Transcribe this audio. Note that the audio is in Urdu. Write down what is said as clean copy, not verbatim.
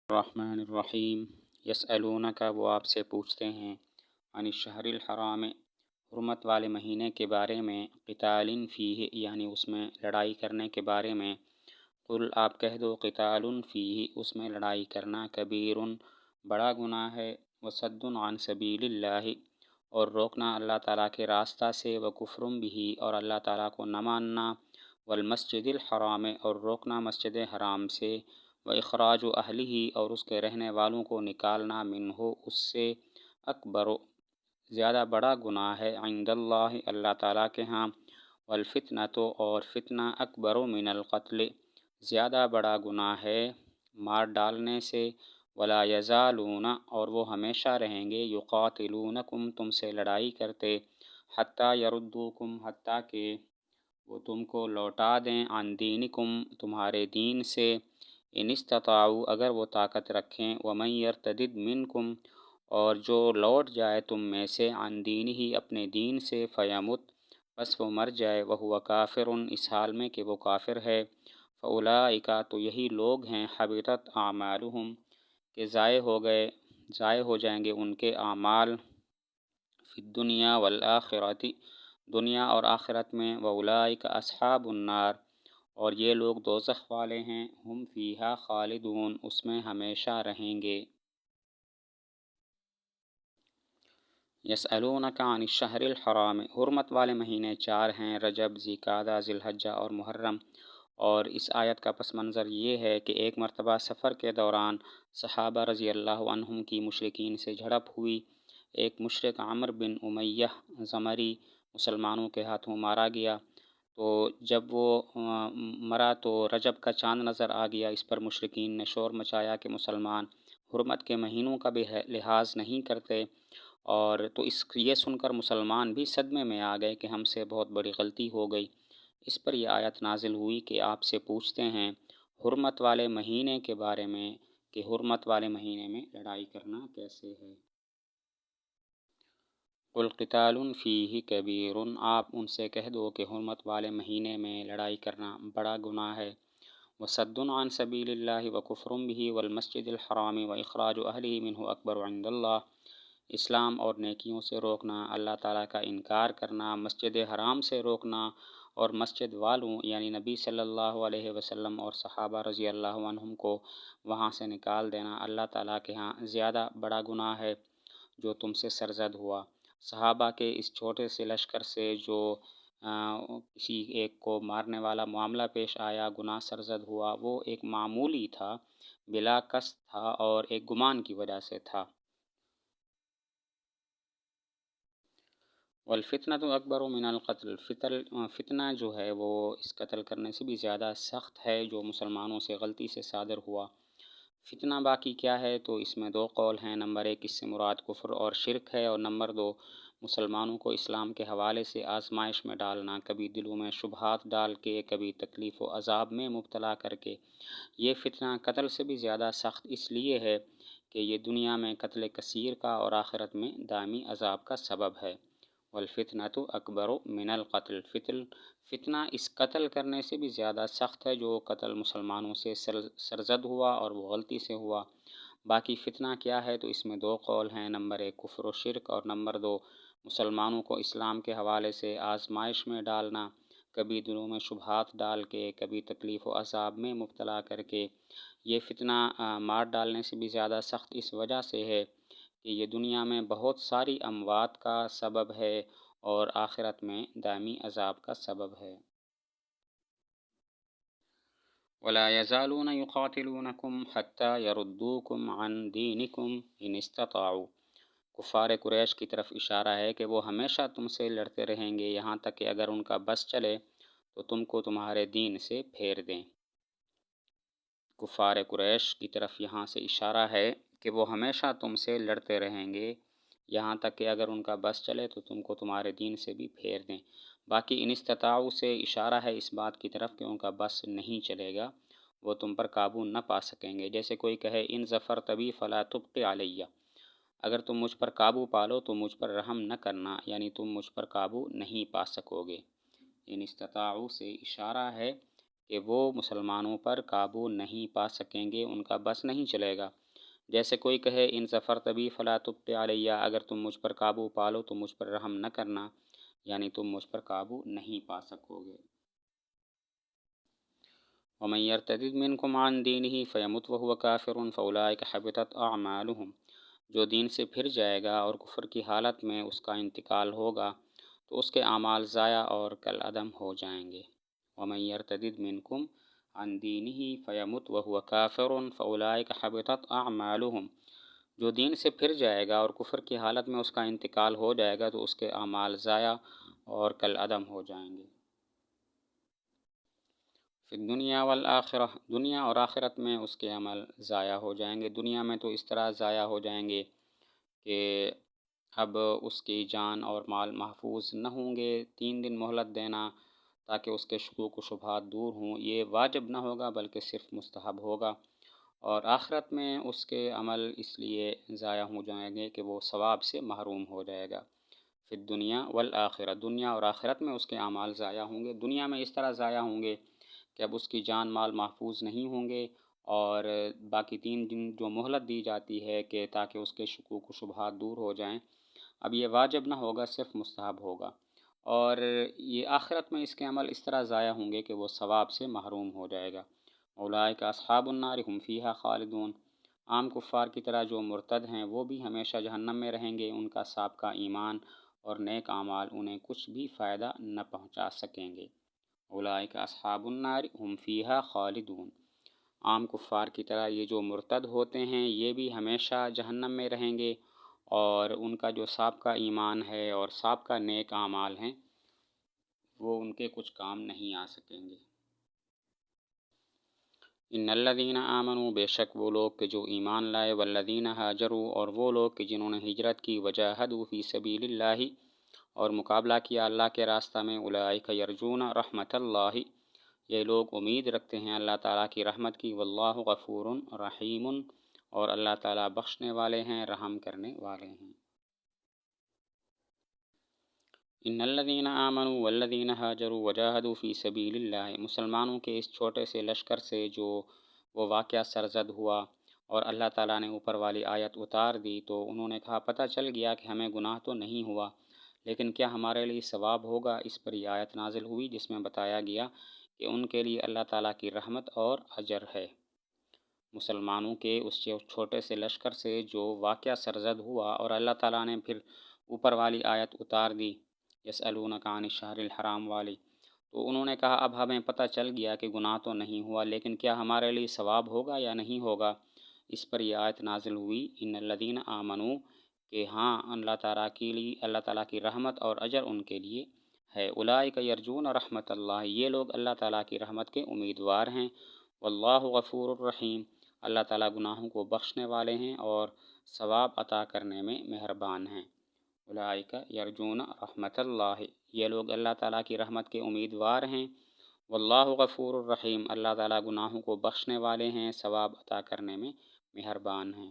الرحمن الرحیم یسألونک، وہ آپ سے پوچھتے ہیں، عن الشہر الحرام، حرمت والے مہینے کے بارے میں، قتال فیہ، یعنی اس میں لڑائی کرنے کے بارے میں۔ قل، آپ کہہ دو، قتال فیہ، اس میں لڑائی کرنا، کبیر، بڑا گناہ ہے، وصد عن سبیل اللہ، اور روکنا اللہ تعالیٰ کے راستہ سے، وکفر بہ، اور اللہ تعالیٰ کو نہ ماننا، والمسجد الحرام، اور روکنا مسجد حرام سے، وإخراج اہلہ، اور اس کے رہنے والوں کو نکالنا، منہ، اس سے، اکبر، زیادہ بڑا گناہ ہے، عند اللہ، اللہ تعالیٰ کے ہاں، والفتنۃ، اور فتنہ، اکبر من القتل، زیادہ بڑا گناہ ہے مار ڈالنے سے، ولا یزالون، اور وہ ہمیشہ رہیں گے، یقاتلونکم، تم سے لڑائی کرتے، حتیٰ یردوکم، حتیٰ کہ وہ تم کو لوٹا دیں، عن دینکم، تمہارے دین سے، ان استطاعوا، اگر وہ طاقت رکھیں، ومن یرتدد منکم، اور جو لوٹ جائے تم میں سے، عن دینہ، اپنے دین سے، فیمت، پس وہ مر جائے، وہو کافر، اس حال میں کہ وہ کافر ہے، فاولئک، تو یہی لوگ ہیں، حبطت اعمالہم، کہ ضائع ہو جائیں گے ان کے اعمال، فی الدنیا والآخرۃ، دنیا اور آخرت میں، واولئک اصحاب النار، اور یہ لوگ دوزخ والے ہیں، ہم فیہا خالدون، اس میں ہمیشہ رہیں گے۔ یسألونک عن الشہر الحرام، حرمت والے مہینے 4 ہیں، رجب، ذوالقعدہ، ذی الحجہ اور محرم۔ اور اس آیت کا پس منظر یہ ہے کہ ایک مرتبہ سفر کے دوران صحابہ رضی اللہ عنہم کی مشرکین سے جھڑپ ہوئی۔ ایک مشرک عمرو بن امیہ زمری مسلمانوں کے ہاتھوں مارا گیا، تو جب وہ مرا تو رجب کا چاند نظر آ گیا۔ اس پر مشرکین نے شور مچایا کہ مسلمان حرمت کے مہینوں کا بھی لحاظ نہیں کرتے، اور تو یہ سن کر مسلمان بھی صدمے میں آ گئے کہ ہم سے بہت بڑی غلطی ہو گئی۔ اس پر یہ آیت نازل ہوئی کہ آپ سے پوچھتے ہیں حرمت والے مہینے کے بارے میں کہ حرمت والے مہینے میں لڑائی کرنا کیسے ہے۔ قل قتال فیہ کبیر، آپ ان سے کہہ دو کہ حرمت والے مہینے میں لڑائی کرنا بڑا گناہ ہے، وصد عن سبیل اللہ، وکفر بہ، والمسجد الحرام، واخراج اہلہ منہ، اکبر عند اللہ، اسلام اور نیکیوں سے روکنا، اللہ تعالیٰ کا انکار کرنا، مسجد حرام سے روکنا، اور مسجد والوں یعنی نبی صلی اللہ علیہ وسلم اور صحابہ رضی اللہ عنہم کو وہاں سے نکال دینا، اللہ تعالیٰ کے ہاں زیادہ بڑا گناہ ہے جو تم سے سرزد ہوا۔ صحابہ کے اس چھوٹے سے لشکر سے جو کسی ایک کو مارنے والا معاملہ پیش آیا، گناہ سرزد ہوا، وہ ایک معمولی تھا، بلا قصد تھا، اور ایک گمان کی وجہ سے تھا۔ والفتنۃ اکبر من القتل، فتنہ جو ہے وہ اس قتل کرنے سے بھی زیادہ سخت ہے جو مسلمانوں سے غلطی سے صادر ہوا۔ فتنہ باقی کیا ہے تو اس میں 2 قول ہیں، نمبر 1 اس سے مراد کفر اور شرک ہے، اور نمبر 2 مسلمانوں کو اسلام کے حوالے سے آزمائش میں ڈالنا، کبھی دلوں میں شبہات ڈال کے، کبھی تکلیف و عذاب میں مبتلا کر کے۔ یہ فتنہ قتل سے بھی زیادہ سخت اس لیے ہے کہ یہ دنیا میں قتل کثیر کا اور آخرت میں دائمی عذاب کا سبب ہے۔ والفتنۃ اکبر من القتل، فتنہ اس قتل کرنے سے بھی زیادہ سخت ہے جو قتل مسلمانوں سے سرزد ہوا اور وہ غلطی سے ہوا۔ باقی فتنہ کیا ہے تو اس میں 2 قول ہیں، نمبر 1 کفر و شرک، اور نمبر 2 مسلمانوں کو اسلام کے حوالے سے آزمائش میں ڈالنا، کبھی دلوں میں شبہات ڈال کے، کبھی تکلیف و عذاب میں مبتلا کر کے۔ یہ فتنہ مار ڈالنے سے بھی زیادہ سخت اس وجہ سے ہے کہ یہ دنیا میں بہت ساری اموات کا سبب ہے اور آخرت میں دائمی عذاب کا سبب ہے۔ ولا يزالون يقاتلونكم حتى يردوكم عن دينكم ان استطاعوا، کفار قریش کی طرف اشارہ ہے کہ وہ ہمیشہ تم سے لڑتے رہیں گے یہاں تک کہ اگر ان کا بس چلے تو تم کو تمہارے دین سے پھیر دیں۔ کفار قریش کی طرف یہاں سے اشارہ ہے کہ وہ ہمیشہ تم سے لڑتے رہیں گے یہاں تک کہ اگر ان کا بس چلے تو تم کو تمہارے دین سے بھی پھیر دیں۔ باقی ان استطاعوا سے اشارہ ہے اس بات کی طرف کہ ان کا بس نہیں چلے گا، وہ تم پر قابو نہ پا سکیں گے۔ جیسے کوئی کہے ان ظفرت بی فلا تبق علیہ، اگر تم مجھ پر قابو پالو تو مجھ پر رحم نہ کرنا، یعنی تم مجھ پر قابو نہیں پا سکو گے۔ ان استطاعوا سے اشارہ ہے کہ وہ مسلمانوں پر قابو نہیں پا سکیں گے، ان کا بس نہیں چلے گا۔ جیسے کوئی کہے ان ظفرت بی فلا تبت علیہ، اگر تم مجھ پر قابو پالو تو مجھ پر رحم نہ کرنا، یعنی تم مجھ پر قابو نہیں پا سکو گے۔ ومن یرتد منکم عن دینہ فیمت وہو کافر فاولئک حبطت اعمالہم، جو دین سے پھر جائے گا اور کفر کی حالت میں اس کا انتقال ہوگا تو اس کے اعمال ضائع اور کالعدم ہو جائیں گے۔ ومن یرتد منکم عن دینہ فیمت وہو کافر فاولئک حبطت اعمالہم، جو دین سے پھر جائے گا اور کفر کی حالت میں اس کا انتقال ہو جائے گا تو اس کے اعمال ضائع اور کالعدم ہو جائیں گے۔ فی الدنیا والآخرہ، دنیا اور آخرت میں اس کے عمل ضائع ہو جائیں گے۔ دنیا میں تو اس طرح ضائع ہو جائیں گے کہ اب اس کی جان اور مال محفوظ نہ ہوں گے۔ 3 دن مہلت دینا تاکہ اس کے شکوک و شبہات دور ہوں، یہ واجب نہ ہوگا بلکہ صرف مستحب ہوگا۔ اور آخرت میں اس کے عمل اس لیے ضائع ہو جائیں گے کہ وہ ثواب سے محروم ہو جائے گا۔ فی الدنیا والآخرہ، دنیا اور آخرت میں اس کے اعمال ضائع ہوں گے۔ دنیا میں اس طرح ضائع ہوں گے کہ اب اس کی جان مال محفوظ نہیں ہوں گے، اور باقی 3 دن جو مہلت دی جاتی ہے کہ تاکہ اس کے شکوک و شبہات دور ہو جائیں، اب یہ واجب نہ ہوگا، صرف مستحب ہوگا۔ اور یہ آخرت میں اس کے عمل اس طرح ضائع ہوں گے کہ وہ ثواب سے محروم ہو جائے گا۔ اولئک اصحاب النار هم فیہا خالدون، عام کفار کی طرح جو مرتد ہیں وہ بھی ہمیشہ جہنم میں رہیں گے، ان کا سابقہ ایمان اور نیک اعمال انہیں کچھ بھی فائدہ نہ پہنچا سکیں گے۔ اولئک اصحاب النار هم فیہا خالدون، عام کفار کی طرح یہ جو مرتد ہوتے ہیں یہ بھی ہمیشہ جہنم میں رہیں گے، اور ان کا جو سابقہ ایمان ہے اور سابقہ نیک اعمال ہیں وہ ان کے کچھ کام نہیں آ سکیں گے۔ ان الذین آمنوا، بے شک وہ لوگ کہ جو ایمان لائے، والذین ہاجروا، اور وہ لوگ کہ جنہوں نے ہجرت کی، وجاہدوا فی سبیل اللہ، اور مقابلہ کیا اللہ کے راستہ میں، اولئک یرجون رحمت اللہ، یہ لوگ امید رکھتے ہیں اللہ تعالیٰ کی رحمت کی، واللہ غفور رحیم، اور اللہ تعالیٰ بخشنے والے ہیں، رحم کرنے والے ہیں۔ ان الذین آمنوا والذین ہاجروا وجاہدوا فی سبیل اللہ، مسلمانوں کے اس چھوٹے سے لشکر سے جو وہ واقعہ سرزد ہوا اور اللہ تعالیٰ نے اوپر والی آیت اتار دی، تو انہوں نے کہا پتہ چل گیا کہ ہمیں گناہ تو نہیں ہوا، لیکن کیا ہمارے لیے ثواب ہوگا؟ اس پر یہ آیت نازل ہوئی جس میں بتایا گیا کہ ان کے لیے اللہ تعالیٰ کی رحمت اور اجر ہے۔ مسلمانوں کے اس چھوٹے سے لشکر سے جو واقعہ سرزد ہوا اور اللہ تعالیٰ نے پھر اوپر والی آیت اتار دی، یسألونک عن الشہر الحرام والی، تو انہوں نے کہا اب ہمیں پتہ چل گیا کہ گناہ تو نہیں ہوا، لیکن کیا ہمارے لیے ثواب ہوگا یا نہیں ہوگا؟ اس پر یہ آیت نازل ہوئی، ان الذین آمنوا، کہ ہاں اللہ تعالیٰ کی رحمت اور اجر ان کے لیے ہے۔ اولئک یرجون رحمت اللہ، یہ لوگ اللہ تعالیٰ کی رحمت کے امیدوار ہیں۔ واللہ غفور الرحیم، اللہ تعالیٰ گناہوں کو بخشنے والے ہیں اور ثواب عطا کرنے میں مہربان ہیں۔ اولئک یرجون رحمت اللہ، یہ لوگ اللہ تعالیٰ کی رحمت کے امیدوار ہیں۔ واللہ غفور الرحیم، اللہ تعالیٰ گناہوں کو بخشنے والے ہیں، ثواب عطا کرنے میں مہربان ہیں۔